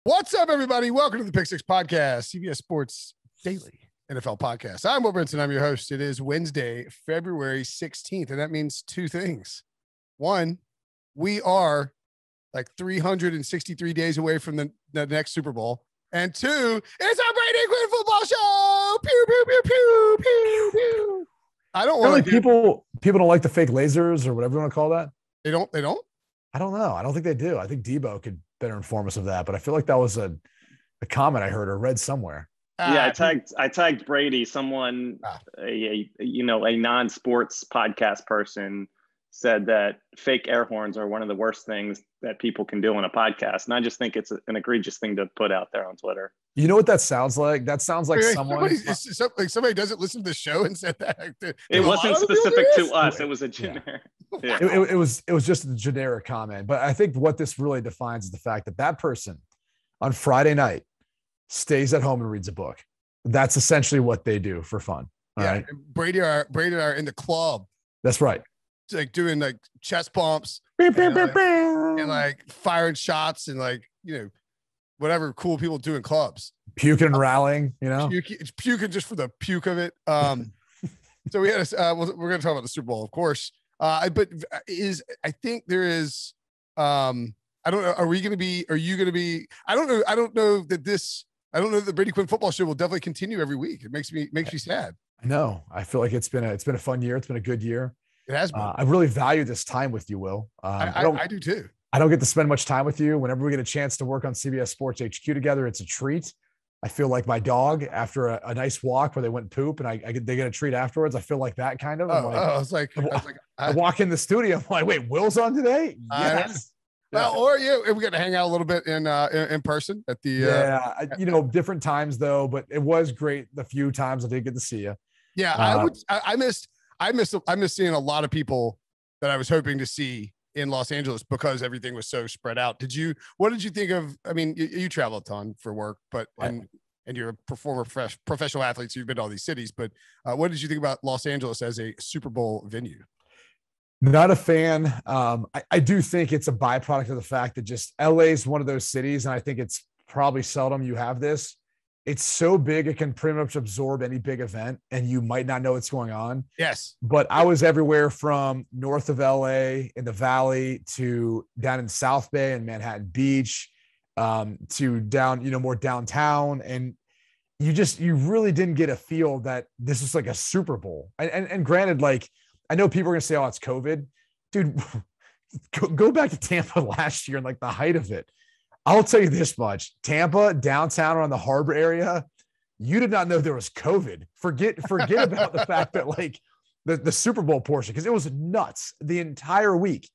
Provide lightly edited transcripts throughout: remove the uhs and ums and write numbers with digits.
What's up, everybody? Welcome to the Pick Six Podcast, CBS Sports Daily NFL Podcast. I'm Will Brinson. I'm your host. It is Wednesday, February 16th, and that means two things. One, we are like 363 days away from the next Super Bowl. And two, it's our Brady Quinn football show. Pew, pew, pew, pew, pew, pew. I don't want to people don't like the fake lasers or whatever you want to call that. They don't? I don't know. I don't think they do. I think Debo could better inform us of that, but I feel like that was a comment I heard or read somewhere. Yeah, I tagged Brady. Someone, a non-sports podcast person, said that fake air horns are one of the worst things that people can do on a podcast, and I just think it's an egregious thing to put out there on Twitter. You know what that sounds like? That sounds like somebody doesn't listen to the show and said that. It wasn't specific to us. It was a generic. Yeah. It was just a generic comment. But I think what this really defines is the fact that that person on Friday night stays at home and reads a book. That's essentially what they do for fun. All right. Brady and I are in the club. That's right. It's like doing like chest pumps and like firing shots and like, whatever cool people do in clubs. Puking and rallying, It's puking just for the puke of it. So we had we're going to talk about the Super Bowl, of course. I don't know. Are you going to be, I don't know that the Brady Quinn football show will definitely continue every week. It makes me sad. I know. I feel like it's been a fun year. It's been a good year. It has been. I really value this time with you, Will. I do too. I don't get to spend much time with you. Whenever we get a chance to work on CBS Sports HQ together, it's a treat. I feel like my dog after a nice walk where they went poop and they get a treat afterwards. I feel like that kind of. I walk in the studio. I'm like, wait, Will's on we're going to hang out a little bit in person at the. Different times though, but it was great the few times I did get to see you. Yeah, I missed seeing a lot of people that I was hoping to see in Los Angeles because everything was so spread out. What did you think of, I mean, you travel a ton for work, but, and you're a professional athlete, so you've been to all these cities, but what did you think about Los Angeles as a Super Bowl venue? Not a fan. I do think it's a byproduct of the fact that just LA is one of those cities. And I think it's probably seldom you have this. It's so big, it can pretty much absorb any big event and you might not know what's going on. Yes. But I was everywhere from north of LA in the Valley to down in South Bay and Manhattan Beach to down, more downtown. And you really didn't get a feel that this is like a Super Bowl. And granted, like, I know people are going to say, oh, it's COVID. Dude, go back to Tampa last year and like the height of it. I'll tell you this much. Tampa, downtown around the harbor area, you did not know there was COVID. Forget about the fact that like the Super Bowl portion, because it was nuts the entire week.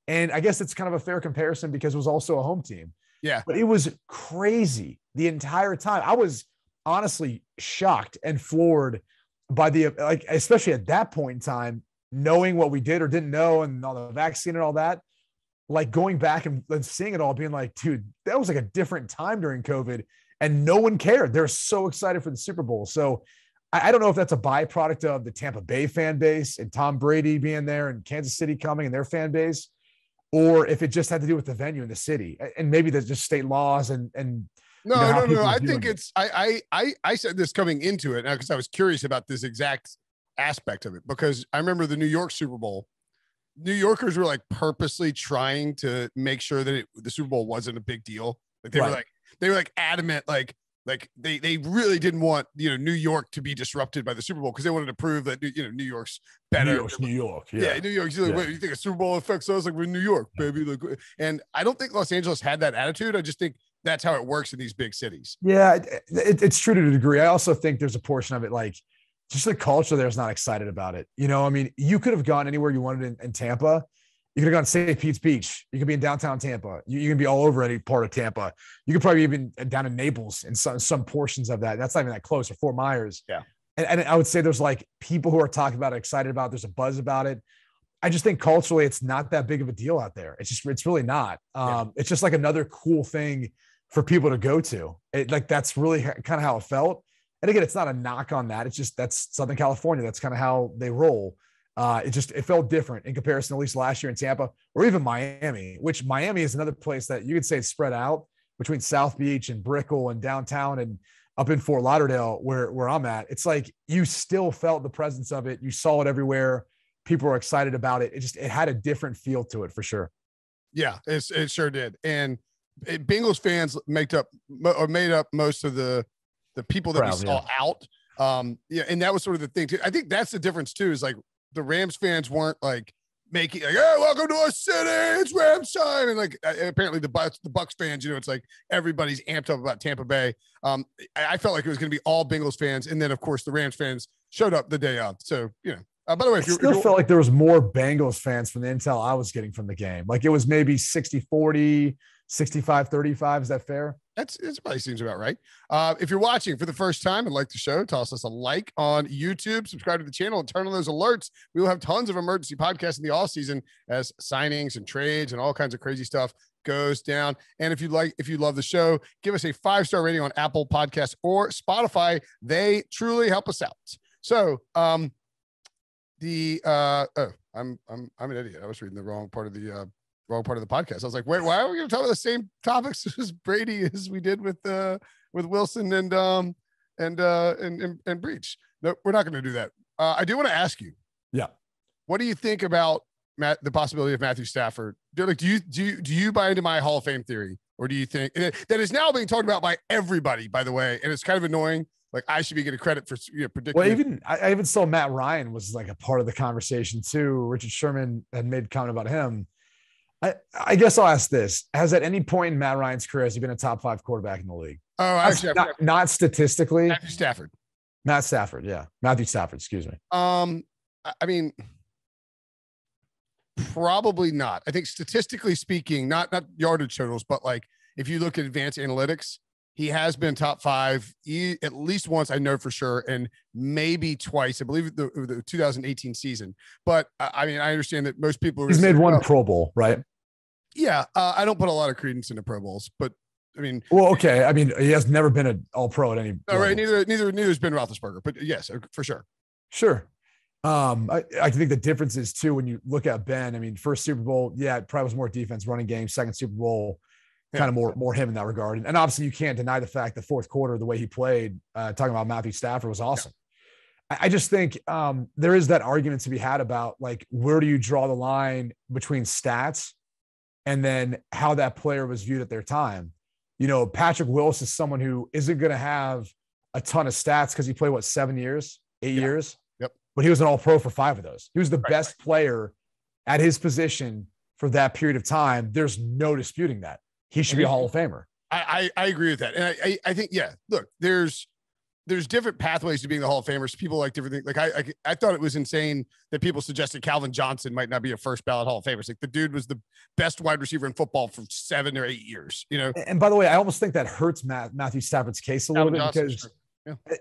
And I guess it's kind of a fair comparison because it was also a home team. Yeah. But it was crazy the entire time. I was honestly shocked and floored by especially at that point in time, knowing what we did or didn't know and all the vaccine and all that. Like going back and seeing it all, being like, dude, that was like a different time during COVID and no one cared. They're so excited for the Super Bowl. So I don't know if that's a byproduct of the Tampa Bay fan base and Tom Brady being there and Kansas City coming and their fan base, or if it just had to do with the venue in the city and maybe there's just state laws and no. I think it's, I said this coming into it now because I was curious about this exact aspect of it, because I remember the New York Super Bowl. New Yorkers were like purposely trying to make sure that the Super Bowl wasn't a big deal. Like they were like adamant, like they really didn't want, New York to be disrupted by the Super Bowl because they wanted to prove that, New York's better. New York. Yeah. New York's like, wait, you think a Super Bowl affects us? Like we're in New York, baby. Like, and I don't think Los Angeles had that attitude. I just think that's how it works in these big cities. Yeah, it's true to a degree. I also think there's a portion of it, like, just the culture there is not excited about it. I mean, you could have gone anywhere you wanted in Tampa. You could have gone to St. Pete's Beach. You could be in downtown Tampa. You can be all over any part of Tampa. You could probably even down in Naples in some portions of that. That's not even that close, or Fort Myers. Yeah. And I would say there's like people who are talking about it, excited about it. There's a buzz about it. I just think culturally it's not that big of a deal out there. It's really not. It's just like another cool thing for people to go to. That's really kind of how it felt. And again, it's not a knock on that. It's just, that's Southern California. That's kind of how they roll. It felt different in comparison, at least last year in Tampa or even Miami, which Miami is another place that you could say it's spread out, between South Beach and Brickell and downtown and up in Fort Lauderdale, where I'm at, it's like you still felt the presence of it. You saw it everywhere. People were excited about it. It had a different feel to it for sure. Yeah, it sure did. And Bengals fans made up most of the people that we saw out. Yeah, and that was sort of the thing too. I think that's the difference too, is like the Rams fans weren't like making like, hey, welcome to our city, it's Rams time. And like apparently the Bucs fans, you know, it's like everybody's amped up about Tampa Bay. I felt like it was going to be all Bengals fans, and then of course the Rams fans showed up the day of. So, you know. By the way, I still felt like there was more Bengals fans from the intel I was getting from the game. Like it was maybe 60-40, 65-35. Is that fair? It probably seems about right. If you're watching for the first time and like the show, toss us a like on YouTube, subscribe to the channel, and turn on those alerts. We will have tons of emergency podcasts in the off season as signings and trades and all kinds of crazy stuff goes down. And if you love the show, give us a 5-star rating on Apple Podcasts or Spotify. They truly help us out. So, I'm an idiot. I was reading the wrong part of the podcast. I was like, wait, why are we going to talk about the same topics as Brady as we did with Wilson and Breach? No, we're not going to do that. I do want to ask you. Yeah. What do you think about the possibility of Matthew Stafford? Do you buy into my Hall of Fame theory, or do you think that is now being talked about by everybody, by the way, and it's kind of annoying? Like I should be getting credit for predicting. Well, I even saw Matt Ryan was like a part of the conversation too. Richard Sherman had made comment about him. I guess I'll ask this: has at any point in Matt Ryan's career has he been a top 5 quarterback in the league? Oh, actually, not statistically. Matthew Stafford. Yeah, Matthew Stafford. Excuse me. I mean, probably not. I think statistically speaking, not yardage totals, but like if you look at advanced analytics. He has been top 5 at least once, I know for sure, and maybe twice. I believe the 2018 season. But I mean, I understand that most people. He's made one Pro Bowl, right? Yeah, I don't put a lot of credence into Pro Bowls, but I mean, well, okay. I mean, he has never been an All-Pro at any. All right, neither has Ben Roethlisberger, but yes, for sure. Sure. I think the difference is too when you look at Ben. I mean, first Super Bowl, yeah, it probably was more defense, running game. Second Super Bowl. Kind of more him in that regard. And obviously you can't deny the fact the fourth quarter, the way he played, talking about Matthew Stafford was awesome. Yeah. I just think there is that argument to be had about like, where do you draw the line between stats and then how that player was viewed at their time? You know, Patrick Willis is someone who isn't going to have a ton of stats because he played 7 years, 8 years. Yep. But he was an All-Pro for 5 of those. He was the best player at his position for that period of time. There's no disputing that. He should be a Hall of Famer. I agree with that. And I think, yeah, look, there's different pathways to being the Hall of Famers. People like different things. Like I thought it was insane that people suggested Calvin Johnson might not be a first ballot Hall of Famer. It's like the dude was the best wide receiver in football for 7 or 8 years, you know? And by the way, I almost think that hurts Matthew Stafford's case a little bit Johnson,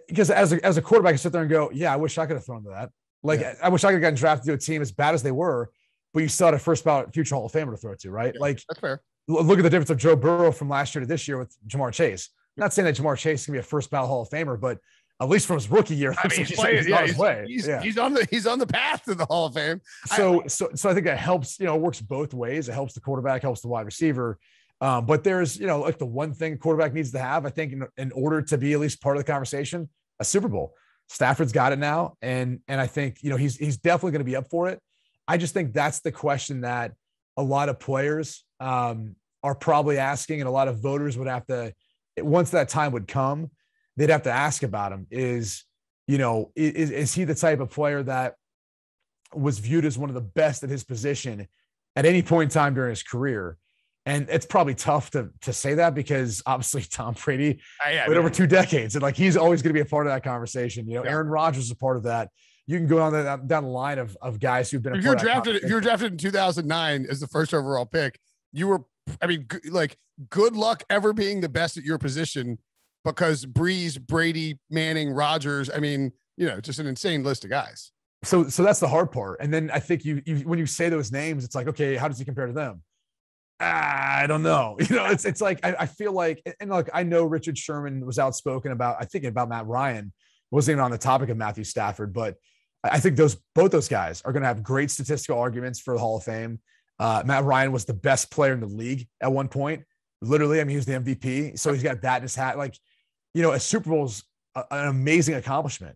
because as a quarterback, I sit there and go, yeah, I wish I could have thrown to that. Like, I wish I could have gotten drafted to a team as bad as they were, but you still had a first ballot future Hall of Famer to throw to, right? Yeah, like, that's fair. Look at the difference of Joe Burrow from last year to this year with Jamar Chase. I'm not saying that Jamar Chase can be a first ballot Hall of Famer, but at least from his rookie year, he's on the path to the Hall of Fame. So I think that helps. You know, it works both ways. It helps the quarterback, helps the wide receiver. But there's, you know, like the one thing a quarterback needs to have, I think, in order to be at least part of the conversation, a Super Bowl. Stafford's got it now, and I think, you know, he's definitely going to be up for it. I just think that's the question that a lot of players are probably asking, and a lot of voters would have to, once that time would come, they'd have to ask about him is, you know, is he the type of player that was viewed as one of the best at his position at any point in time during his career? And it's probably tough to say that because obviously Tom Brady played over 2 decades, and like he's always going to be a part of that conversation. You know, Aaron Rodgers is a part of that. You can go down the line of guys who've been. If you were drafted in 2009 as the first overall pick, you were. I mean, like, good luck ever being the best at your position, because Breeze, Brady, Manning, Rodgers. I mean, you know, just an insane list of guys. So that's the hard part. And then I think you when you say those names, it's like, okay, how does he compare to them? I don't know. You know, it's like I feel like, and look, I know Richard Sherman was outspoken about, I think about Matt Ryan, wasn't even on the topic of Matthew Stafford, but I think both those guys are going to have great statistical arguments for the Hall of Fame. Matt Ryan was the best player in the league at one point. literally. I mean, he was the MVP. So he's got that in his hat. Like, a Super Bowl's an amazing accomplishment,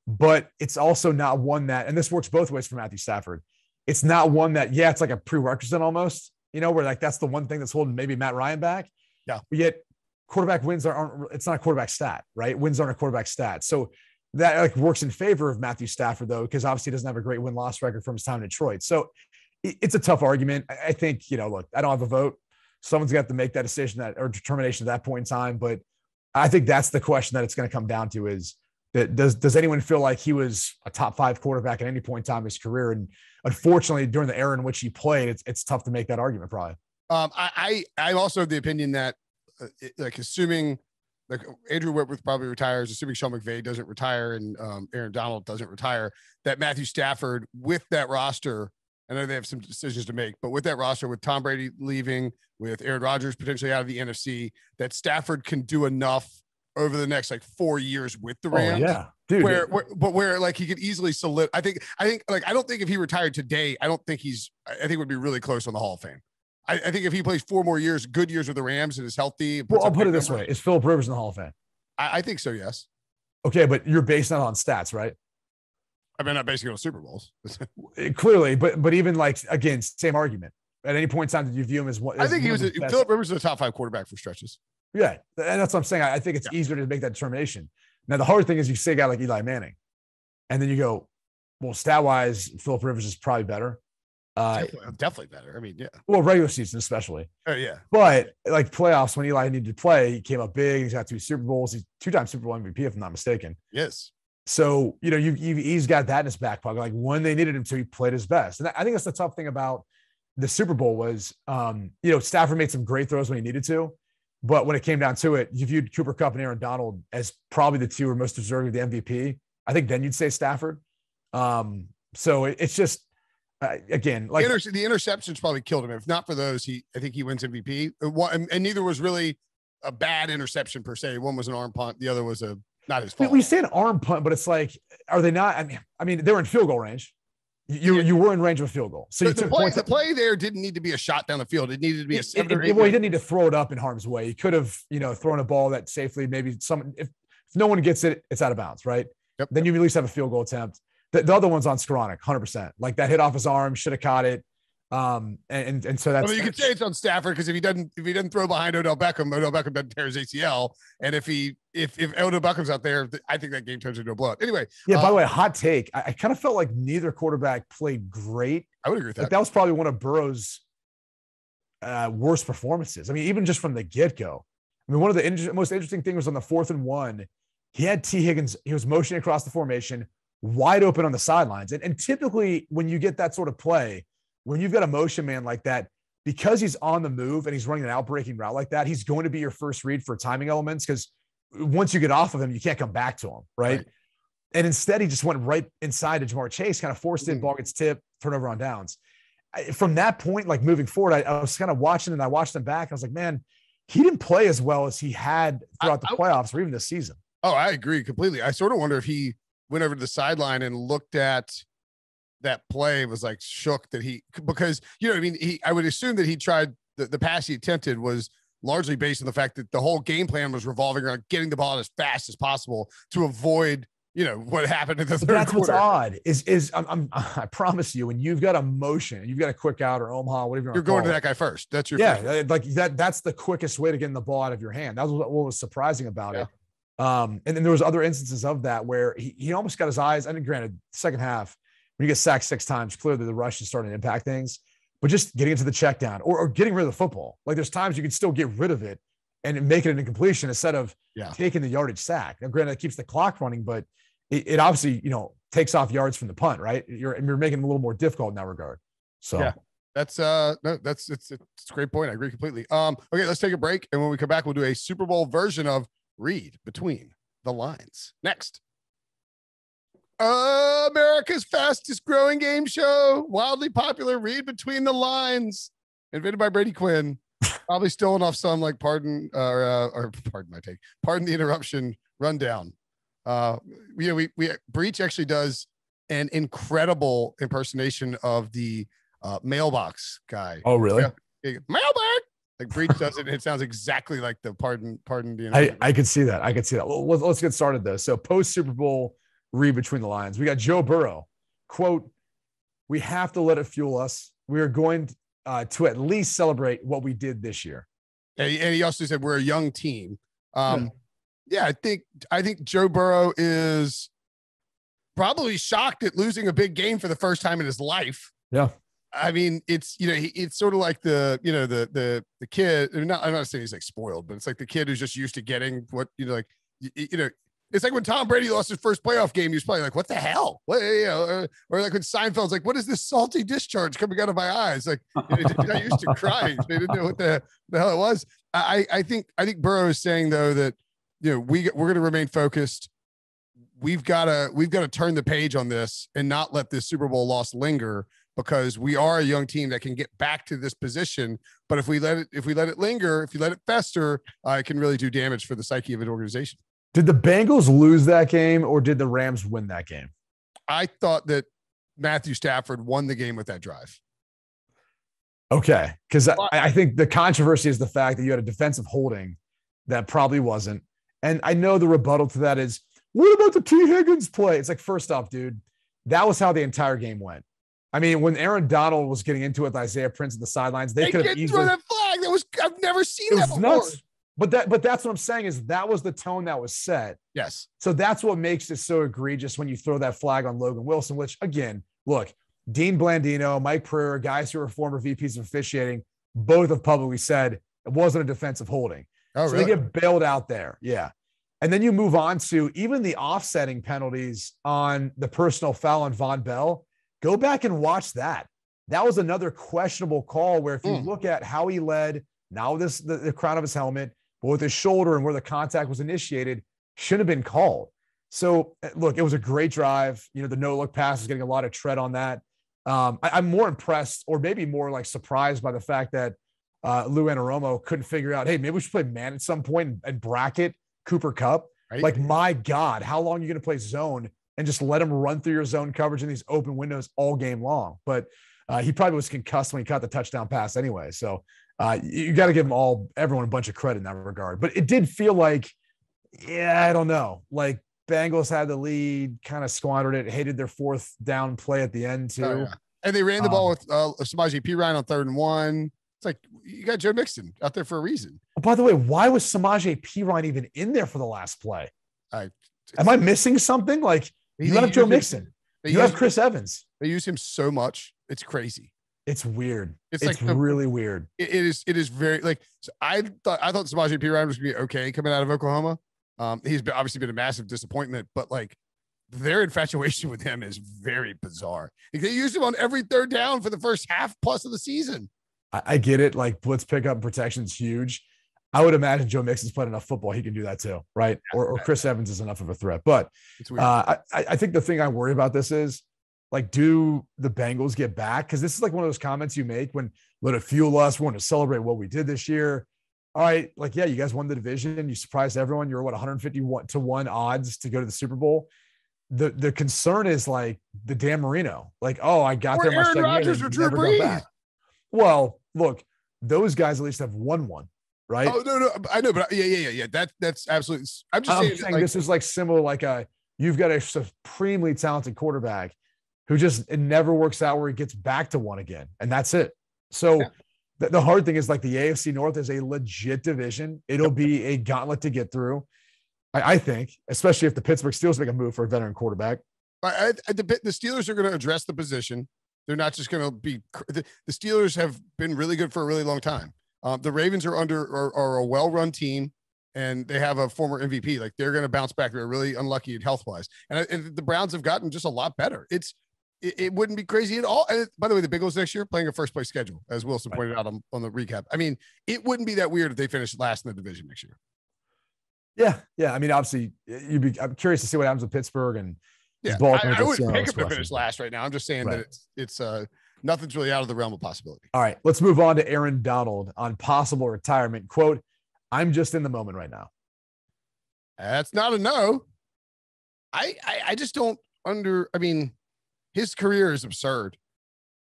but it's also not one that, and this works both ways for Matthew Stafford. It's not one that, it's like a prerequisite almost, where like that's the one thing that's holding maybe Matt Ryan back. Yeah. But yet quarterback wins aren't, it's not a quarterback stat, right? Wins aren't a quarterback stat. So that like works in favor of Matthew Stafford though, because obviously he doesn't have a great win-loss record from his time in Detroit. So it's a tough argument. I think, look, I don't have a vote. Someone's got to make that decision or determination at that point in time. But I think that's the question that it's going to come down to is that does anyone feel like he was a top 5 quarterback at any point in time in his career? And unfortunately, during the era in which he played, it's tough to make that argument probably. I also have the opinion that like assuming like Andrew Whitworth probably retires, assuming Sean McVay doesn't retire and Aaron Donald doesn't retire, that Matthew Stafford with that roster, I know they have some decisions to make, but with that roster, with Tom Brady leaving, with Aaron Rodgers potentially out of the NFC, that Stafford can do enough over the next like 4 years with the Rams. Oh, yeah, dude. Where like he could easily I think like, I don't think if he retired today, I think it would be really close on the Hall of Fame. I think if he plays 4 more years, good years with the Rams and is healthy. Well, I'll put it this way. Is Phillip Rivers in the Hall of Fame? I think so. Yes. Okay. But you're basing that on stats, right? I mean, not basing it on Super Bowls. Clearly, but even like, again, same argument. At any point in time, did you view him as what? I think Phillip Rivers is a top 5 quarterback for stretches. Yeah. And that's what I'm saying. I think it's easier to make that determination. Now, the hard thing is you say a guy like Eli Manning, and then you go, well, stat wise, Phillip Rivers is probably better. Definitely better. I mean, yeah. Well, regular season especially. Oh yeah. But like playoffs, when Eli needed to play, he came up big. He's got 2 Super Bowls. He's 2-time Super Bowl MVP, if I'm not mistaken. Yes. So he's got that in his back pocket. Like when they needed him to, he played his best. And I think that's the tough thing about the Super Bowl was, Stafford made some great throws when he needed to, but when it came down to it, you viewed Cooper Kupp and Aaron Donald as probably the 2 who are most deserving of the MVP. I think then you'd say Stafford. So it's just. Again, like the interceptions probably killed him. If not for those, I think he wins MVP. And neither was really a bad interception per se. One was an arm punt. The other was not his fault. We say an arm punt, but it's like, are they not? I mean, they were in field goal range. You were in range of a field goal. So the play there didn't need to be a shot down the field. It needed to be a 7 or 8. Well, he didn't need to throw it up in harm's way. He could have, thrown a ball that safely, maybe if no one gets it, it's out of bounds, right? Yep. Then you at least have a field goal attempt. The other one's on Skoranek, 100%. Like that hit off his arm, should have caught it. And so that's. I mean, you could say it's on Stafford because if he doesn't throw behind Odell Beckham doesn't tear his ACL. And if Odell Beckham's out there, I think that game turns into a blowout. Anyway. Yeah. By the way, hot take. I kind of felt like neither quarterback played great. I would agree with that. Like that was probably one of Burrow's worst performances. I mean, even just from the get-go. I mean, one of the most interesting things was on the 4th and 1. He had T. Higgins. He was motioning across the formation, wide open on the sidelines. And typically when you get that sort of play, when you've got a motion man like that, because he's on the move and he's running an outbreaking route like that, he's going to be your first read for timing elements. Because once you get off of him, you can't come back to him. Right. And instead he just went right inside to Jamar Chase, kind of forced it, ball gets tipped, turnover on downs. From that point, like moving forward, I was kind of watching and I watched him back. I was like, man, he didn't play as well as he had throughout the playoffs or even this season. Oh, I agree completely. I sort of wonder if he went over to the sideline and looked at that play, was like shook that because I would assume that he tried the pass he attempted was largely based on the fact that the whole game plan was revolving around getting the ball as fast as possible to avoid, what happened in the third quarter. That's what's odd is I promise you, when you've got a motion, you've got a quick out or Omaha, whatever you're going to that guy first. That's your first. Like that's the quickest way to get the ball out of your hand. That was what was surprising about it. And then there was other instances of that where he almost got his eyes. I mean, granted, second half, when you get sacked 6 times, clearly the rush is starting to impact things, but just getting into the check down or getting rid of the football. Like there's times you can still get rid of it and make it an incompletion instead of taking the yardage sack. Now, granted, it keeps the clock running, but it obviously, takes off yards from the punt, right? You're making it a little more difficult in that regard. So yeah, it's a great point. I agree completely. Okay, let's take a break. And when we come back, we'll do a Super Bowl version of Read Between the Lines. Next. America's fastest growing game show, wildly popular Read Between the Lines, invented by Brady Quinn. Probably stolen off some like pardon the interruption rundown. Breach actually does an incredible impersonation of the mailbox guy. Oh, really? Yeah. Mailbag. Like Breach does it, and it sounds exactly like the pardon. You know, I could see that. Well, let's get started though. So post Super Bowl read between the lines, we got Joe Burrow, quote, "We have to let it fuel us. We are going to at least celebrate what we did this year." And he also said we're a young team. Yeah, I think Joe Burrow is probably shocked at losing a big game for the first time in his life. Yeah. I mean, it's, it's sort of like the kid. I'm not saying he's like spoiled, but it's like the kid who's just used to getting what, it's like when Tom Brady lost his first playoff game, he was probably like, what the hell? What, or like when Seinfeld's like, what is this salty discharge coming out of my eyes? Like, I used to crying. They didn't know what the hell it was. I think Burrow is saying though that, we're going to remain focused. We've got to turn the page on this and not let this Super Bowl loss linger, because we are a young team that can get back to this position. But if we let it linger, if you let it fester, it can really do damage for the psyche of an organization. Did the Bengals lose that game or did the Rams win that game? I thought that Matthew Stafford won the game with that drive. Okay. Because I think the controversy is the fact that you had a defensive holding that probably wasn't. And I know the rebuttal to that is, what about the T. Higgins play? It's like, first off, dude, that was how the entire game went. I mean, when Aaron Donald was getting into it with Isaiah Prince at the sidelines, they could have easily throw that flag. I've never seen that before. Nuts. But that's what I'm saying is that was the tone that was set. Yes. So that's what makes it so egregious when you throw that flag on Logan Wilson, which again, look, Dean Blandino, Mike Pryor, guys who are former VPs of officiating, both have publicly said it wasn't a defensive holding. Oh, so really? They get bailed out there. Yeah. And then you move on to even the offsetting penalties on the personal foul on Von Bell. Go back and watch that. That was another questionable call where if you look at how he led, now the crown of his helmet, but with his shoulder and where the contact was initiated, shouldn't have been called. So look, it was a great drive. The no-look pass is getting a lot of tread on that. I'm more impressed, or maybe more like surprised by the fact that Lou Anarumo couldn't figure out, hey, maybe we should play man at some point and bracket Cooper Kupp. Right? Like, my God, how long are you going to play zone and just let him run through your zone coverage in these open windows all game long? But he probably was concussed when he caught the touchdown pass anyway. So you got to give everyone a bunch of credit in that regard. But it did feel like, I don't know, like Bengals had the lead, kind of squandered it, hated their fourth down play at the end too. Oh, yeah. And they ran the ball with Samaje Perine on 3rd and 1. It's like, you got Joe Mixon out there for a reason. Oh, by the way, why was Samaje Perine even in there for the last play? Am I missing something? Like, you have Joe Mixon. You have Chris Evans. They use him so much. It's crazy. It's weird. It's like really weird. It is very like, so I thought Samaje Perine was going to be okay coming out of Oklahoma. He's obviously been a massive disappointment, but like their infatuation with him is very bizarre. Like, they used him on every 3rd down for the first half plus of the season. I get it. Like, blitz pickup and protection is huge. I would imagine Joe Mixon's played enough football. He can do that too. Right. Or Chris Evans is enough of a threat, but I think the thing I worry about this is, like, do the Bengals get back? Cause this is like one of those comments you make when let it fuel us. We want to celebrate what we did this year. All right. Like, yeah, you guys won the division. You surprised everyone. You're 151-1 odds to go to the Super Bowl. The concern is like the Dan Marino, like, oh, I got there. Aaron Rodgers or Drew Brees. Well, look, those guys at least have won one, right? Oh, no, I know, but yeah. That's absolutely. I'm saying this is like similar, like you've got a supremely talented quarterback who just, it never works out where he gets back to one again. And that's it. So the hard thing is, like, the AFC North is a legit division. It'll be a gauntlet to get through. I think, especially if the Pittsburgh Steelers make a move for a veteran quarterback. The Steelers are going to address the position. They're not just going to be the Steelers have been really good for a really long time. The Ravens are a well-run team, and they have a former MVP. Like, they're going to bounce back. They're really unlucky health-wise. And the Browns have gotten just a lot better. It wouldn't be crazy at all. And by the way, the Bengals next year playing a first-place schedule, as Wilson pointed out on the recap. I mean, it wouldn't be that weird if they finished last in the division next year. Yeah. I mean, obviously, I'm curious to see what happens with Pittsburgh and Baltimore. I wouldn't pick them to finish last right now. I'm just saying that it's nothing's really out of the realm of possibility. All right, let's move on to Aaron Donald on possible retirement. Quote, "I'm just in the moment right now." That's not a no. I just don't I mean, his career is absurd.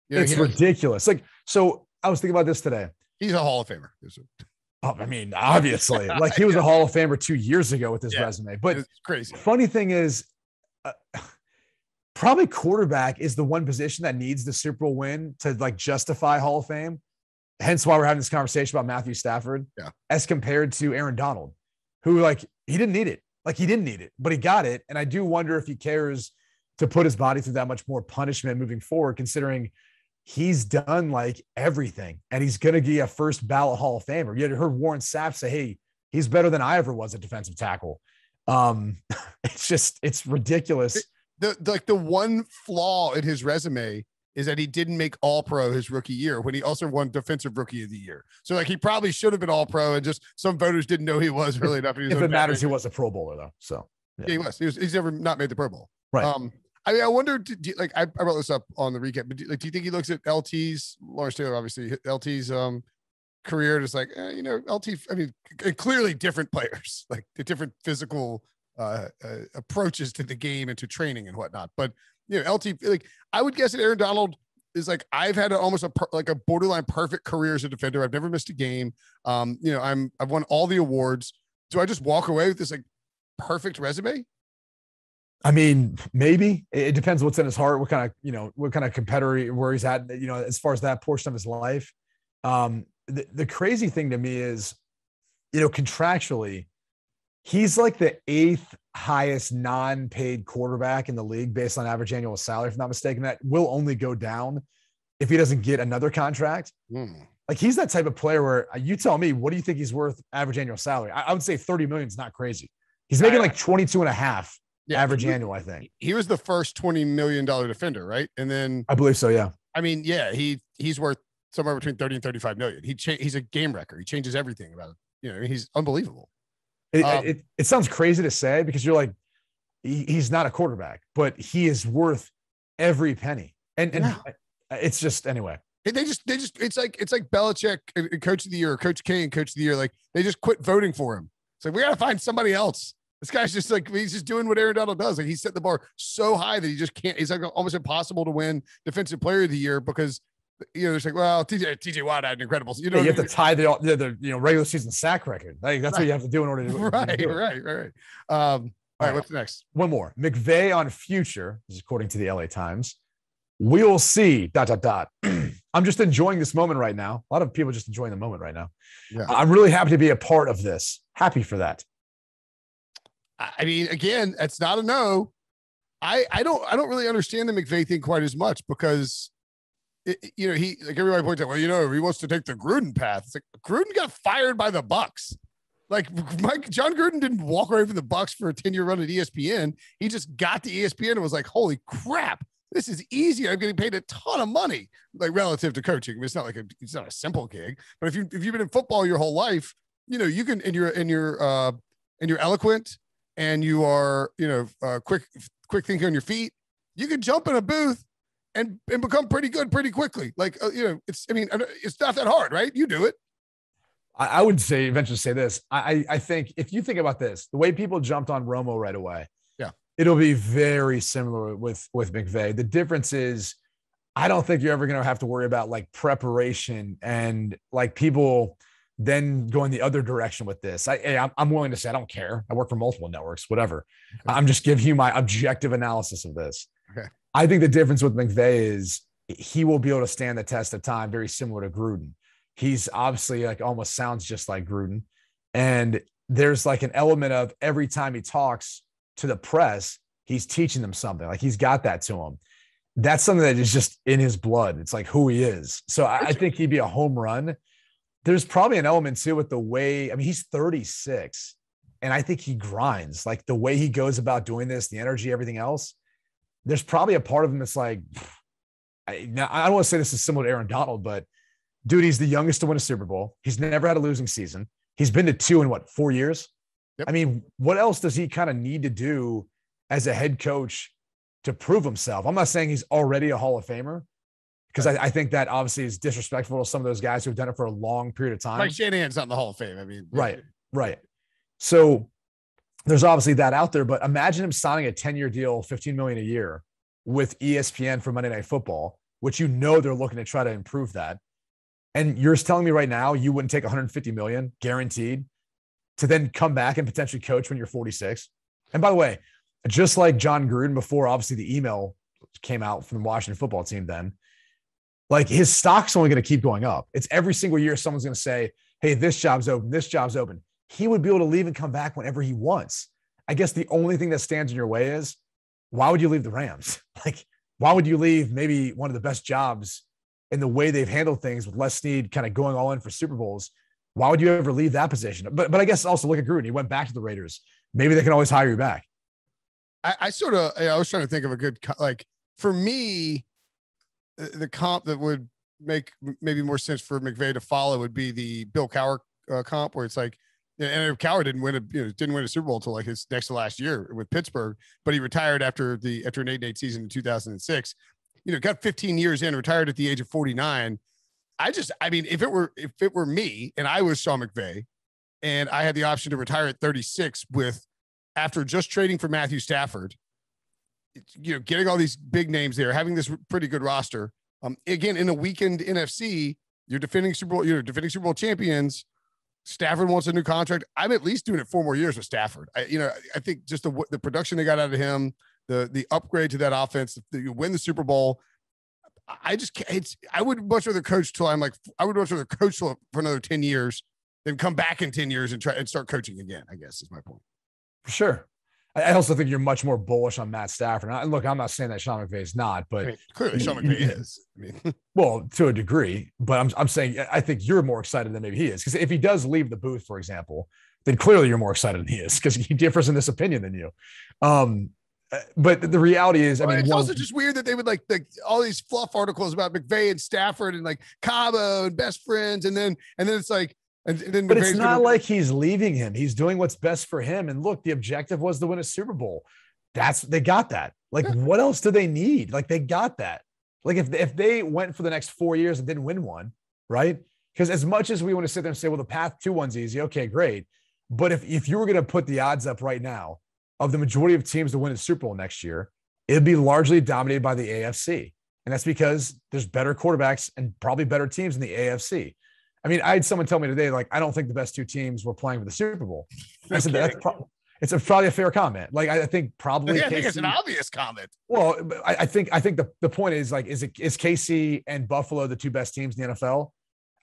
It's ridiculous. Like, so I was thinking about this today. He's a Hall of Famer. Oh, I mean, obviously, like he was a Hall of Famer 2 years ago with his resume. But it's crazy. Funny thing is, probably quarterback is the one position that needs the Super Bowl win to like justify Hall of Fame. Hence why we're having this conversation about Matthew Stafford, as compared to Aaron Donald, who like he didn't need it. Like he didn't need it, but he got it. And I do wonder if he cares to put his body through that much more punishment moving forward, considering he's done like everything and he's going to be a first ballot Hall of Famer. You had heard Warren Sapp say, hey, he's better than I ever was at defensive tackle. It's ridiculous. The one flaw in his resume is that he didn't make All-Pro his rookie year when he also won Defensive Rookie of the Year. So like he probably should have been All-Pro and just some voters didn't know he was really enough. If it matters, he was a Pro Bowler though. So yeah, he was. He's never not made the Pro Bowl. Right. I mean, I wonder, like I brought this up on the recap, but do you think he looks at LT's, Lawrence Taylor, obviously LT's career, just like, LT, I mean, clearly different players, like the different physical approaches to the game and to training and whatnot. But, LT, like I would guess that Aaron Donald is like, I've had almost a borderline perfect career as a defender. I've never missed a game. I've won all the awards. Do I just walk away with this like perfect resume? I mean, maybe it depends what's in his heart, what kind of competitor, where he's at, as far as that portion of his life. The crazy thing to me is, contractually, he's like the 8th highest non-paid quarterback in the league based on average annual salary, if I'm not mistaken. That will only go down if he doesn't get another contract. Like he's that type of player where you tell me, what do you think he's worth average annual salary? I would say 30 million is not crazy. He's making like 22 and a half. Average annual, I think. He was the first $20 million defender, right? And then I believe so, yeah. I mean, yeah, he's worth somewhere between 30 and 35 million. He's a game wrecker. He changes everything about it. He's unbelievable. It sounds crazy to say because you're like, he's not a quarterback, but he is worth every penny. And it's just, anyway. They just it's like Belichick and Coach of the Year, or Coach K and Coach of the Year. Like they just quit voting for him. It's like, we got to find somebody else. This guy's just like, he's just doing what Aaron Donald does. Like he set the bar so high that he just can't, it's like almost impossible to win Defensive Player of the Year because, it's like, well, TJ Watt had an incredible, you have to tie the regular season sack record. Like that's what you have to do in order to Right. All right. What's next? One more. McVay on future, this is according to the LA Times. We'll see, ... I'm just enjoying this moment right now. A lot of people just enjoying the moment right now. Yeah. I'm really happy to be a part of this. Happy for that. I mean, again, that's not a no. I don't really understand the McVay thing quite as much because, he like everybody points out, well, he wants to take the Gruden path. It's like Gruden got fired by the Bucs. Like John Gruden didn't walk away from the Bucs for a 10-year run at ESPN. He just got to ESPN and was like, holy crap, this is easy. I'm getting paid a ton of money, like relative to coaching. I mean, it's not like it's not a simple gig, but if you've been in football your whole life, you can, and you're eloquent. And you are, quick thinking on your feet, you can jump in a booth and become pretty good pretty quickly. Like, it's not that hard, right? You do it. I would say eventually say this. I think if you think about this, the way people jumped on Romo right away, it'll be very similar with McVay. The difference is I don't think you're ever going to have to worry about like preparation and like people then going the other direction with this. I'm willing to say, I don't care. I work for multiple networks, whatever. Okay. I'm just giving you my objective analysis of this. Okay. I think the difference with McVay is he will be able to stand the test of time, very similar to Gruden. He's obviously like almost sounds just like Gruden. And there's like an element of every time he talks to the press, he's teaching them something. Like he's got that to him. That's something that is just in his blood. It's like who he is. So I think he'd be a home run. There's probably an element too with the way, I mean, he's 36 and I think he grinds, like the way he goes about doing this, the energy, everything else. There's probably a part of him that's like, I don't want to say this is similar to Aaron Donald, but dude, he's the youngest to win a Super Bowl. He's never had a losing season. He's been to 2 in 4 years? Yep. I mean, what else does he kind of need to do as a head coach to prove himself? I'm not saying he's already a Hall of Famer, because I think that obviously is disrespectful to some of those guys who have done it for a long period of time. Like Shanahan's not in the Hall of Fame. I mean, right. So there's obviously that out there, but imagine him signing a 10-year deal, $15 million a year with ESPN for Monday Night Football, which they're looking to try to improve that. And you're telling me right now you wouldn't take 150 million guaranteed to then come back and potentially coach when you're 46. And by the way, just like John Gruden before, obviously the email came out from the Washington football team then, like his stock's only going to keep going up. It's every single year someone's going to say, hey, this job's open, this job's open. He would be able to leave and come back whenever he wants. I guess the only thing that stands in your way is, why would you leave the Rams? Like, why would you leave maybe one of the best jobs in the way they've handled things with Les Snead kind of going all in for Super Bowls? Why would you ever leave that position? But I guess also look at Gruden. He went back to the Raiders. Maybe they can always hire you back. I was trying to think of a good, like, for me, the comp that would make maybe more sense for McVay to follow would be the Bill Cowher comp, where it's like, and Cowher didn't win a Super Bowl until like his next to last year with Pittsburgh, but he retired after an 8-8 season in 2006. Got 15 years in, retired at the age of 49. I mean, if it were me and I was Sean McVay and I had the option to retire at 36 after just trading for Matthew Stafford, getting all these big names there, having this pretty good roster. Again, in a weakened NFC, you're defending Super Bowl champions. Stafford wants a new contract. I'm at least doing it 4 more years with Stafford. I think just the production they got out of him, the upgrade to that offense, you win the Super Bowl. I just can't. I would much rather coach till I'm like, I would much rather coach for another 10 years than come back in 10 years and try and start coaching again, I guess is my point. For sure. I also think you're much more bullish on Matt Stafford. And look, I'm not saying that Sean McVay is not, but clearly Sean McVay is. Well, to a degree, but I'm saying I think you're more excited than maybe he is. Because if he does leave the booth, for example, then clearly you're more excited than he is because he differs in this opinion than you. But the reality is, it's also just weird that they would like all these fluff articles about McVay and Stafford and like Cabo and best friends, and then it's like. But it's not like he's leaving him. He's doing what's best for him. And look, the objective was to win a Super Bowl. They got that. Like, what else do they need? Like, they got that. Like, if they went for the next 4 years and didn't win one, right? Because as much as we want to sit there and say, well, the path to one's easy, okay, great. But if you were going to put the odds up right now of the majority of teams to win a Super Bowl next year, it'd be largely dominated by the AFC. And that's because there's better quarterbacks and probably better teams in the AFC. I mean, I had someone tell me today, like, I don't think the best 2 teams were playing for the Super Bowl. I said, it's probably a fair comment. Like, I think probably. I think it's an obvious comment. Well, I think the point is, like, is KC and Buffalo the 2 best teams in the NFL?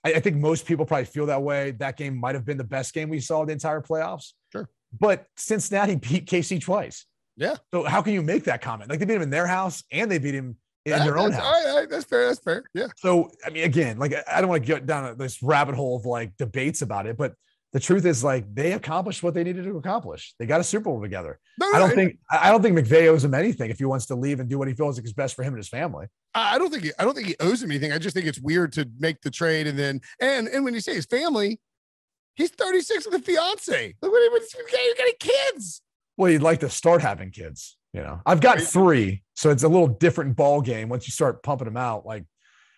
I think most people probably feel that way. That game might have been the best game we saw the entire playoffs. Sure. But Cincinnati beat KC twice. Yeah. So how can you make that comment? Like, they beat him in their house and they beat him in their own house. All right, that's fair. Yeah. So, I mean, again, like, I don't want to get down this rabbit hole of like debates about it, but the truth is, like, they accomplished what they needed to accomplish. They got a Super Bowl together. I don't think McVay owes him anything if he wants to leave and do what he feels like is best for him and his family. I don't think he owes him anything. I just think it's weird to make the trade and then and when you say his family, he's 36 with a fiance. Look what he's got kids. Well, you'd like to start having kids. I've got 3, so it's a little different ball game once you start pumping them out. Like,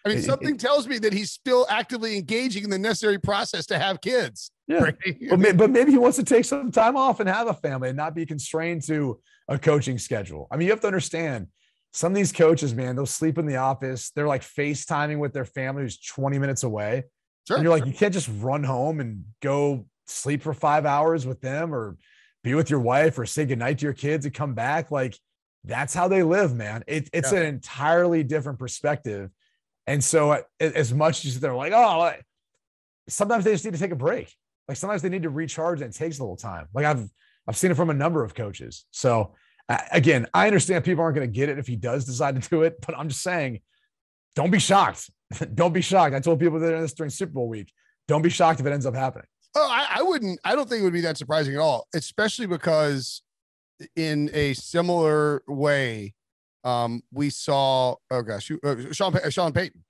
I mean, something tells me that he's still actively engaging in the necessary process to have kids. Yeah, but maybe he wants to take some time off and have a family and not be constrained to a coaching schedule. I mean, you have to understand, some of these coaches, man, they'll sleep in the office. They're like FaceTiming with their family who's 20 minutes away. Sure, and you're like, you can't just run home and go sleep for 5 hours with them or be with your wife or say goodnight to your kids and come back. Like, that's how they live, man. It's an entirely different perspective. And so as much as they're like, oh, sometimes they just need to take a break. Like, sometimes they need to recharge and it takes a little time. Like, I've seen it from a number of coaches. So again, I understand people aren't going to get it if he does decide to do it, but I'm just saying, don't be shocked. Don't be shocked. I told people that this during Super Bowl week, don't be shocked if it ends up happening. Oh, I don't think it would be that surprising at all, especially because in a similar way, we saw, Sean Payton,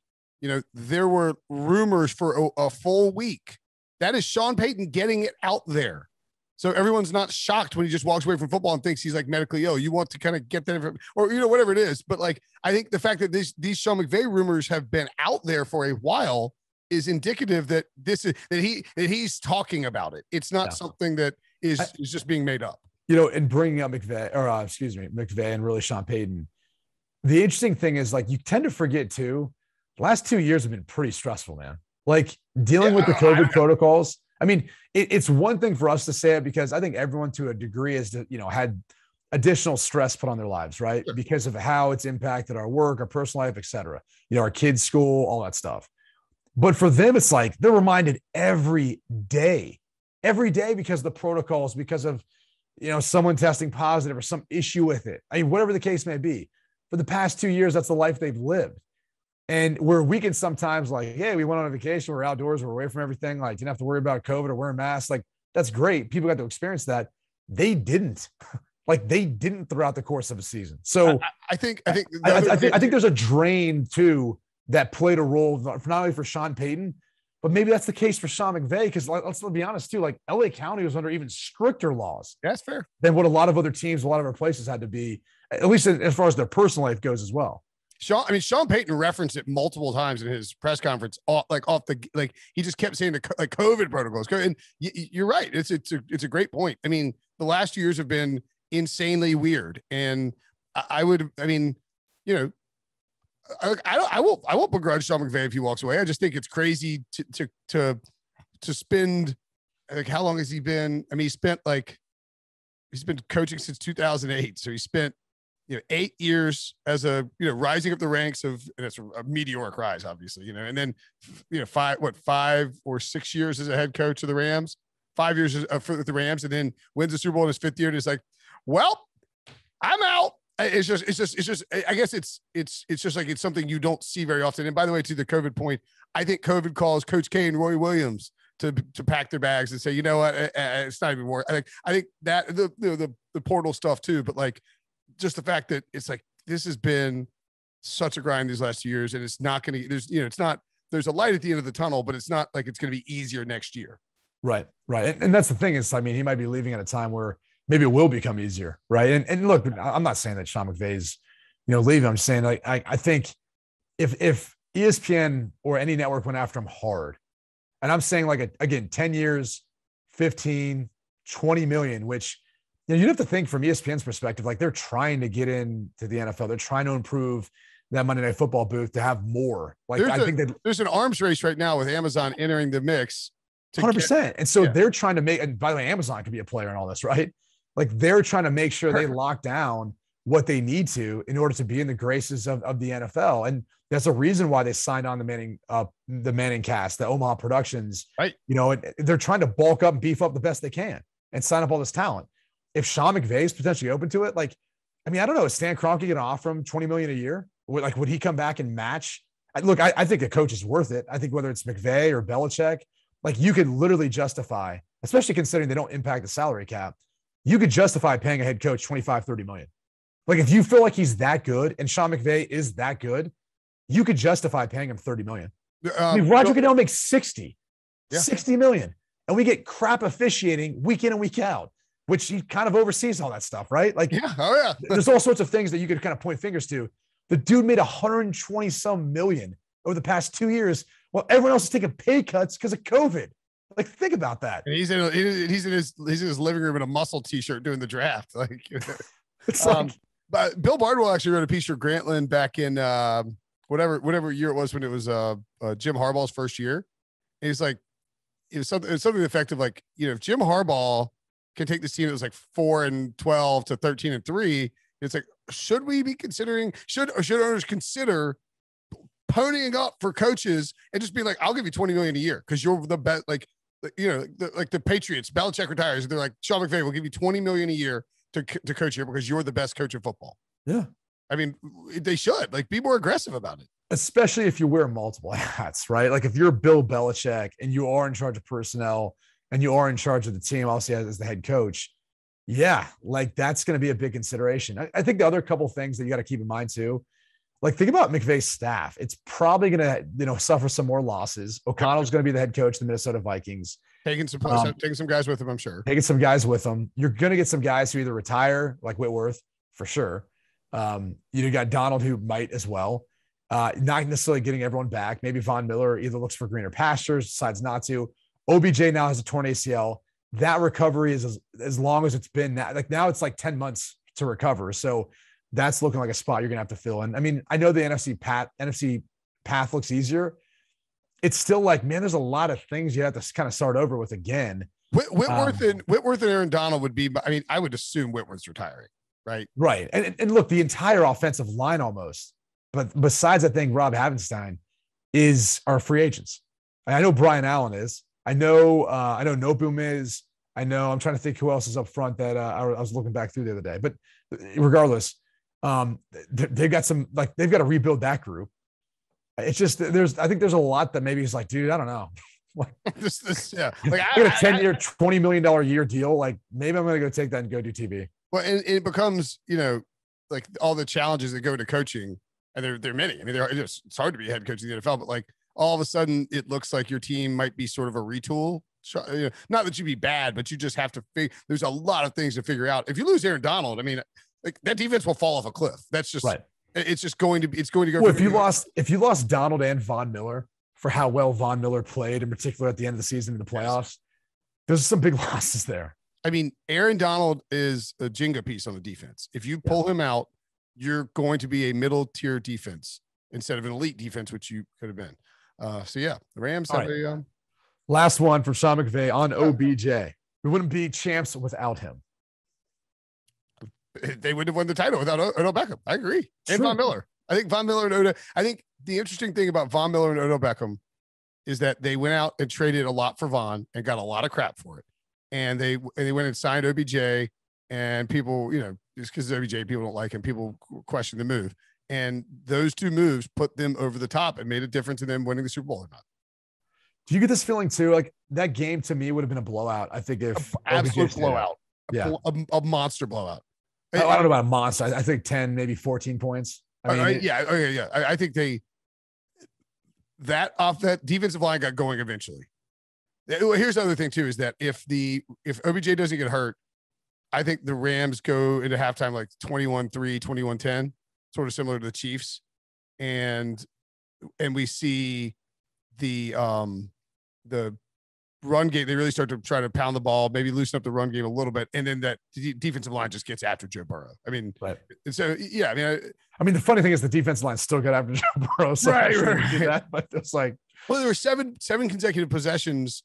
there were rumors for a full week. That is Sean Payton getting it out there. So everyone's not shocked when he just walks away from football and thinks he's like medically ill. You want to kind of get that, or, whatever it is. But like, I think the fact that these Sean McVay rumors have been out there for a while is indicative that he's talking about it. It's not something that is just being made up. And bringing up McVay and really Sean Payton. The interesting thing is, like, you tend to forget too, the last 2 years have been pretty stressful, man. Like dealing with the COVID protocols. I mean, it's one thing for us to say it because I think everyone to a degree has, had additional stress put on their lives, right? Sure. Because of how it's impacted our work, our personal life, et cetera, our kids' school, all that stuff. But for them, it's like they're reminded every day because of the protocols, because of, someone testing positive or some issue with it. I mean, whatever the case may be. For the past 2 years, that's the life they've lived. And where we can sometimes hey, we went on a vacation, we're outdoors, we're away from everything. Like, you didn't have to worry about COVID or wearing masks. Like, that's great. People got to experience that. They didn't. They didn't throughout the course of a season. So I think there's a drain too that played a role not only for Sean Payton, but maybe that's the case for Sean McVay. Because let's be honest too, LA County was under even stricter laws. That's fair. Than what a lot of other teams, a lot of other places had to be, at least as far as their personal life goes as well. Sean Payton referenced it multiple times in his press conference. He just kept saying the COVID protocols. And you're right. It's a great point. I mean, the last 2 years have been insanely weird, and I won't begrudge Sean McVay if he walks away. I just think it's crazy to spend how long has he been? I mean, he's been coaching since 2008, so he spent 8 years as rising up the ranks of, and it's a meteoric rise, obviously, and then 5 or 6 years as a head coach of the Rams, 5 years for the Rams, and then wins the Super Bowl in his 5th year, and it's like, well, I'm out. It's just. I guess it's just it's something you don't see very often. And by the way, to the COVID point, I think COVID calls Coach K and Roy Williams to pack their bags and say, you know what, it's not even more. I think that the portal stuff too, but just the fact that it's this has been such a grind these last 2 years, and it's not going to. There's a light at the end of the tunnel, but it's not it's going to be easier next year. Right. And that's the thing is, I mean, he might be leaving at a time where maybe it will become easier, right? And look, I'm not saying that Sean McVay's, leaving. I'm saying I think if ESPN or any network went after him hard, and I'm saying again, 10 years, 15, 20 million, which you'd have to think from ESPN's perspective, they're trying to get into the NFL. They're trying to improve that Monday Night Football booth to have more. I think there's an arms race right now with Amazon entering the mix. 100%. And so they're trying to make, and by the way, Amazon could be a player in all this, right? They're trying to make sure they lock down what they need to in order to be in the graces of the NFL. And that's a reason why they signed on the Manning cast, the Omaha Productions, right? They're trying to bulk up and beef up the best they can and sign up all this talent. If Sean McVay is potentially open to it, I don't know, is Stan Kroenke going to offer him $20 million a year? Would he come back and match? I think a coach is worth it. I think whether it's McVay or Belichick, you could literally justify, especially considering they don't impact the salary cap, you could justify paying a head coach $25-30 million. If you feel like he's that good and Sean McVay is that good, you could justify paying him $30 million. Roger Goodell makes $60 million, and we get crap officiating week in and week out, which he kind of oversees all that stuff, right? There's all sorts of things that you could kind of point fingers to. The dude made 120 some million over the past 2 years, while everyone else is taking pay cuts because of COVID. Think about that. And he's in his living room in a Muscle t-shirt doing the draft. It's but Bill Bardwell actually wrote a piece for Grantland back in whatever year it was when it was Jim Harbaugh's first year. And he's it was something effective if Jim Harbaugh can take this team that was 4-12 to 13-3, it's should we be considering should owners consider ponying up for coaches and just be I'll give you $20 million a year because you're the best. The Patriots, Belichick retires. They're Sean McVay will give you $20 million a year to coach here because you're the best coach in football. Yeah. I mean, they should be more aggressive about it. Especially if you wear multiple hats, right? If you're Bill Belichick and you are in charge of personnel and you are in charge of the team, obviously as the head coach. Yeah. That's going to be a big consideration. I think the other couple things that you got to keep in mind too, think about McVay's staff. It's probably going to, suffer some more losses. O'Connell's going to be the head coach of the Minnesota Vikings. Taking some guys with him, I'm sure. Taking some guys with him. You're going to get some guys who either retire, like Whitworth, for sure. You got Donald, who might as well. Not necessarily getting everyone back. Maybe Von Miller either looks for greener pastures, decides not to. OBJ now has a torn ACL. That recovery is as long as it's been now. Now it's 10 months to recover. So that's looking like a spot you're going to have to fill in. I mean, I know the NFC path looks easier. it's still like, man, there's a lot of things you have to kind of start over with again. Whitworth and Aaron Donald would be, I mean, I would assume Whitworth's retiring, right? Right. And look, the entire offensive line almost, but besides, I think Rob Havenstein is our free agents. I know Brian Allen is. I know Nobum is. I'm trying to think who else is up front that I was looking back through the other day. But regardless, they've got to rebuild that group. It's just I think there's a lot that maybe he's like, dude, I don't know. Yeah. Like I got a 10-year, $20 million a year deal. Like maybe I'm going to go take that and go do TV. Well, and it becomes, like all the challenges that go into coaching, and there are many. I mean, it's hard to be a head coach in the NFL, but like all of a sudden it looks like your team might be sort of a retool. Not that you'd be bad, but you just have to there's a lot of things to figure out. If you lose Aaron Donald, I mean, like that defense will fall off a cliff. That's just right. It's just going to go. Well, if you lost Donald and Von Miller for how well Von Miller played, in particular at the end of the season in the playoffs, there's some big losses there. I mean, Aaron Donald is a Jenga piece on the defense. If you pull him out, you're going to be a middle tier defense instead of an elite defense, which you could have been. So yeah, the Rams have a last one for Sean McVay on OBJ. We wouldn't be champs without him. They would have won the title without Odell Beckham. I agree. And Von Miller. I think Von Miller and Odell. I think the interesting thing about Von Miller and Odell Beckham is that they went out and traded a lot for Von and got a lot of crap for it. And they went and signed OBJ, and people, just because OBJ, people don't like him, people question the move. And those two moves put them over the top and made a difference in them winning the Super Bowl or not. Do you get this feeling too? Like that game to me would have been a blowout. I think if absolute blowout, a monster blowout. I don't know about a monster. I think 10, maybe 14 points. I think that defensive line got going eventually. Here's the other thing too, is that if OBJ doesn't get hurt, I think the Rams go into halftime like 21-3, 21-10, sort of similar to the Chiefs. And we see the run game, they really start to try to pound the ball, maybe loosen up the run game a little bit, and then that defensive line just gets after Joe Burrow. I mean, right. So yeah, I mean, the funny thing is the defense line still got after Joe Burrow. So right. That, but it's like, well, there were seven consecutive possessions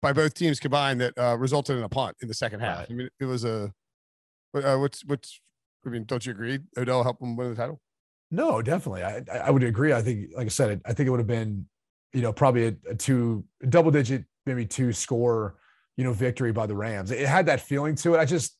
by both teams combined that resulted in a punt in the second half. Right. I mean, it was don't you agree? Odell helped them win the title? No, definitely. I would agree. I think, like I said, I think it would have been, probably a double-digit, maybe 2-score, victory by the Rams. It had that feeling to it. I just,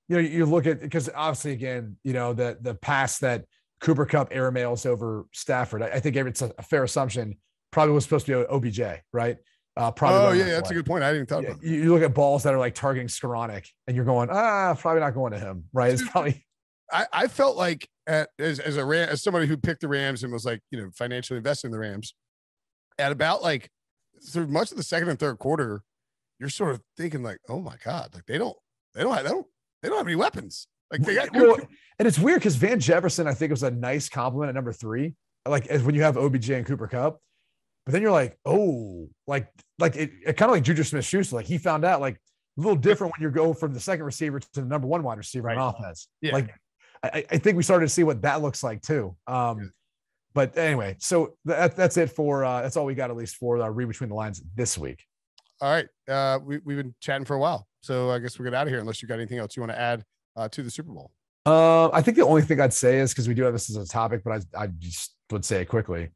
you look at, because obviously, again, the pass that Cooper Kupp airmails over Stafford, I think it's a fair assumption, probably was supposed to be OBJ, right? Probably. Oh, yeah, that's a good point. I didn't even thought about that. You look at balls that are like targeting Skoranek, and you're going, probably not going to him, right? It's probably. I felt like as somebody who picked the Rams and was like, financially invested in the Rams, at about like through much of the second and third quarter, you're sort of thinking like, oh my God, like they don't have any weapons. Like they got and it's weird because Van Jefferson, I think, was a nice compliment at number 3. Like as when you have OBJ and Cooper Kupp, but then you're like, oh, like it kind of like Juju Smith-Schuster, like he found out like a little different when you go from the second receiver to the number 1 wide receiver on offense. Yeah. Like I think we started to see what that looks like too. But anyway, so that's it for that's all we got, at least for Read Between the Lines this week. All right. We've been chatting for a while, so I guess we'll get out of here unless you got anything else you want to add to the Super Bowl. I think the only thing I'd say is, because we do have this as a topic, but I just would say it quickly.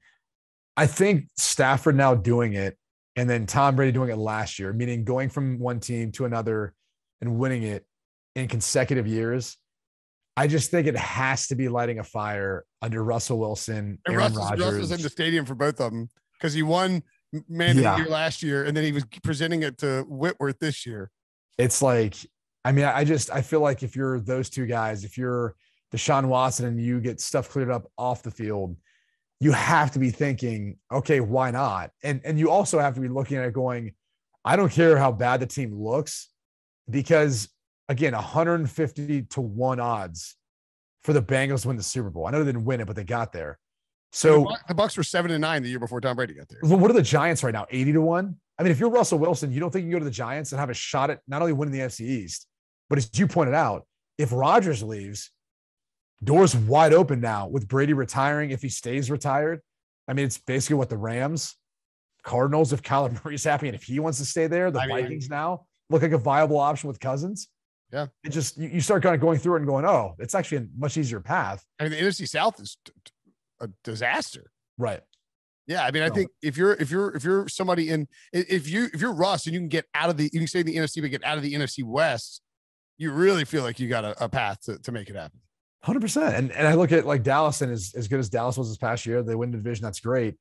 I think Stafford now doing it, and then Tom Brady doing it last year, meaning going from one team to another and winning it in consecutive years. I just think it has to be lighting a fire under Russell Wilson, and Aaron Rodgers. Russell's in the stadium for both of them because he won Man of the Year last year, and then he was presenting it to Whitworth this year. It's like, I feel like if you're those two guys, if you're Deshaun Watson and you get stuff cleared up off the field, you have to be thinking, okay, why not? And you also have to be looking at it going, I don't care how bad the team looks, because again, 150-1 odds for the Bengals to win the Super Bowl. I know they didn't win it, but they got there. So the Bucs were 7-9 the year before Tom Brady got there. What are the Giants right now? 80-1. I mean, if you're Russell Wilson, you don't think you can go to the Giants and have a shot at not only winning the NFC East, but as you pointed out, if Rodgers leaves, doors wide open now with Brady retiring. If he stays retired, I mean, it's basically what the Rams Cardinals if Kyler Murray's happy and if he wants to stay there. The Vikings now look like a viable option with Cousins. Yeah. It just, you start kind of going through it and going, oh, it's actually a much easier path. I mean, the NFC South is a disaster. Right. Yeah. I mean, I think if you're somebody if you're Russ and you can stay in the NFC, but get out of the NFC West, you really feel like you got a path to make it happen. 100%. And I look at like Dallas, and as good as Dallas was this past year, they win the division. That's great.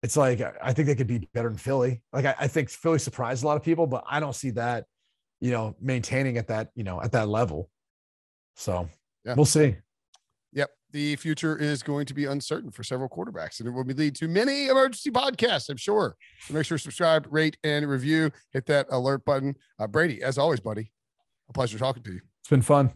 It's like, I think they could be better than Philly. Like, I think Philly surprised a lot of people, but I don't see that, maintaining at that, at that level. So we'll see. Yep. The future is going to be uncertain for several quarterbacks, and it will lead to many emergency podcasts, I'm sure. So make sure to subscribe, rate, and review. Hit that alert button. Brady, as always, buddy, a pleasure talking to you. It's been fun.